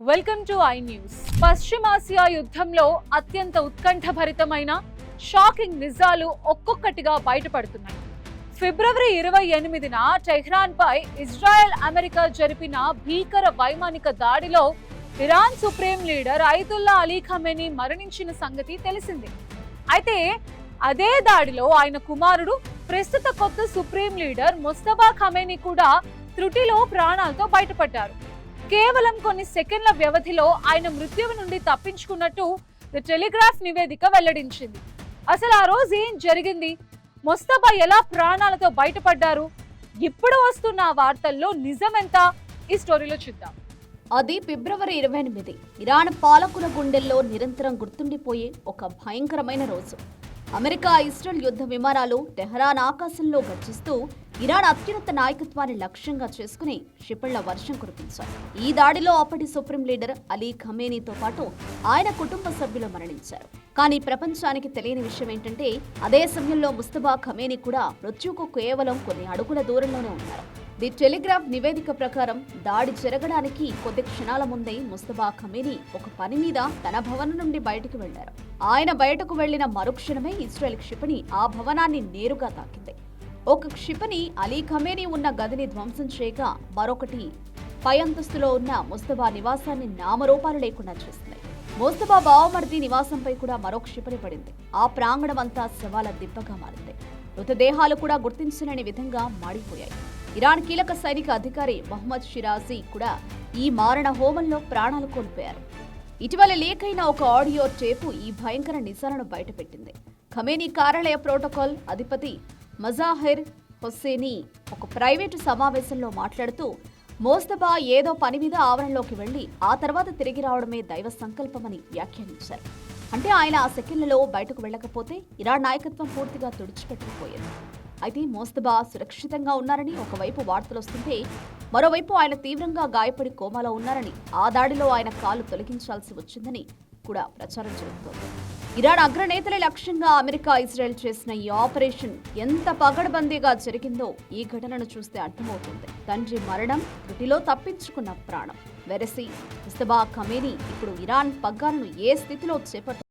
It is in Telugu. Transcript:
Welcome to I news. పశ్చిమాసియా యుద్ధంలో అత్యంత ఉత్కంఠభరితమైన షాకింగ్ నిజాలు ఒక్కొక్కటిగా బయటపడుతున్నాయి. ఫిబ్రవరి 28న టెహ్రాన్ పై ఇజ్రాయెల్ అమెరికా జరిపిన భీకర వైమానిక దాడిలో Iran supreme leader Ayatollah Ali Khamenei మరణించిన సంగతి తెలిసిందే. అయితే అదే దాడిలో ఆయన కుమారుడు, ప్రస్తుత కొత్త సుప్రీం లీడర్ ముస్తఫా ఖమేనీ కూడా త్రుటిలో ప్రాణాలతో బయటపడ్డారు. కేవలం కొన్ని సెకండ్ల వ్యవధిలో ఆయన మృత్యువు నుండి తప్పించుకున్నట్టు ది టెలిగ్రాఫ్ నివేదిక వెల్లడించింది. అసలు ఆ రోజు ఏం జరిగింది? ముస్తఫా ఎలా ప్రాణాలతో బయటపడ్డారు? ఇప్పుడు వస్తున్న వార్తల్లో నిజమెంత? ఈ స్టోరీలో చూద్దాం. అది ఫిబ్రవరి 28. ఇరాన్ పాలకుల గుండెల్లో నిరంతరం గుర్తుండిపోయే ఒక భయంకరమైన రోజు. అమెరికా ఇజ్రాయెల్ యుద్ధ విమానాలు టెహరాన్ ఆకాశంలో గర్జిస్తూ ఇరాన్ అత్యున్నత నాయకత్వాన్ని లక్ష్యంగా చేసుకుని క్షిపణుల వర్షం కురిపించాయి. ఈ దాడిలో అప్పటి సుప్రీం లీడర్ అలీ ఖమేనీతో పాటు ఆయన కుటుంబ సభ్యులు మరణించారు. కానీ ప్రపంచానికి తెలియని విషయం ఏంటంటే, అదే సమయంలో ముస్తఫా ఖమేనీ కూడా మృత్యుకు కేవలం కొన్ని అడుగుల దూరంలోనే ఉన్నారు. ది టెలిగ్రాఫ్ నివేదిక ప్రకారం దాడి జరగడానికి కొద్ది క్షణాల ముందే ముస్తఫా ఖమేనీ ఒక పని మీద తన భవనం నుండి బయటకు వెళ్లారు. ఆయన బయటకు వెళ్లిన మరుక్షణమే ఇజ్రాయెల్ క్షిపణి ఆ భవనాన్ని నేరుగా తాకింది. ఒక క్షిపణి అలీ ఖమేనీ ఉన్న గదిని ధ్వంసం చేయగా, మరొకటి పై అంతస్తులో ఉన్న ముస్తఫా నివాసాన్ని నామరూపాలు లేకుండా చేసింది. ముస్తఫా బావమర్ది నివాసంపై కూడా మరో క్షిపణి పడింది. ఆ ప్రాంగణం అంతా శవాల దిబ్బగా మారింది. మృతదేహాలు కూడా గుర్తించలేని విధంగా మాడిపోయాయి. ఇరాన్ కీలక సైనిక అధికారి మహమ్మద్ షిరాజీ కూడా ఈ మారణ హోమంలో ప్రాణాలు కోల్పోయారు. ఇటీవల లీక్ అయిన ఒక ఆడియో టేపు ఈ భయంకర నిజాలను బయటపెట్టింది. ఖమేనీ కార్యాలయ ప్రోటోకాల్ అధిపతి మజాహిర్ హుస్సేనీ ఒక ప్రైవేటు సమావేశంలో మాట్లాడుతూ, ముస్తఫా ఏదో పని మీద ఆవరణలోకి వెళ్లి ఆ తర్వాత తిరిగి రావడమే దైవ సంకల్పమని వ్యాఖ్యానించారు. అంటే ఆయన ఆ సెకండ్లలో బయటకు వెళ్లకపోతే ఇరాన్ నాయకత్వం పూర్తిగా తుడిచిపెట్టుకుపోయేది. అయితే ముస్తఫా సురక్షితంగా ఉన్నారని ఒకవైపు వార్తలు వస్తుంటే, మరోవైపు ఆయన తీవ్రంగా గాయపడి కోమాలో ఉన్నారని, ఆ దాడిలో ఆయన కాలు తొలగించాల్సి వచ్చిందని కూడా ప్రచారం జరుగుతోంది. ఇరాన్ అగ్రనేతల లక్ష్యంగా అమెరికా ఇజ్రాయెల్ చేసిన ఈ ఆపరేషన్ ఎంత పగడబందీగా జరిగిందో ఈ ఘటనను చూస్తే అర్థమవుతుంది. తండ్రి మరణం, త్రుటిలో తప్పించుకున్న ప్రాణం. వెరసి ముస్తఫా ఖమేనీ ఇప్పుడు ఇరాన్ పగ్గాలను ఏ స్థితిలో చేపట్టారు?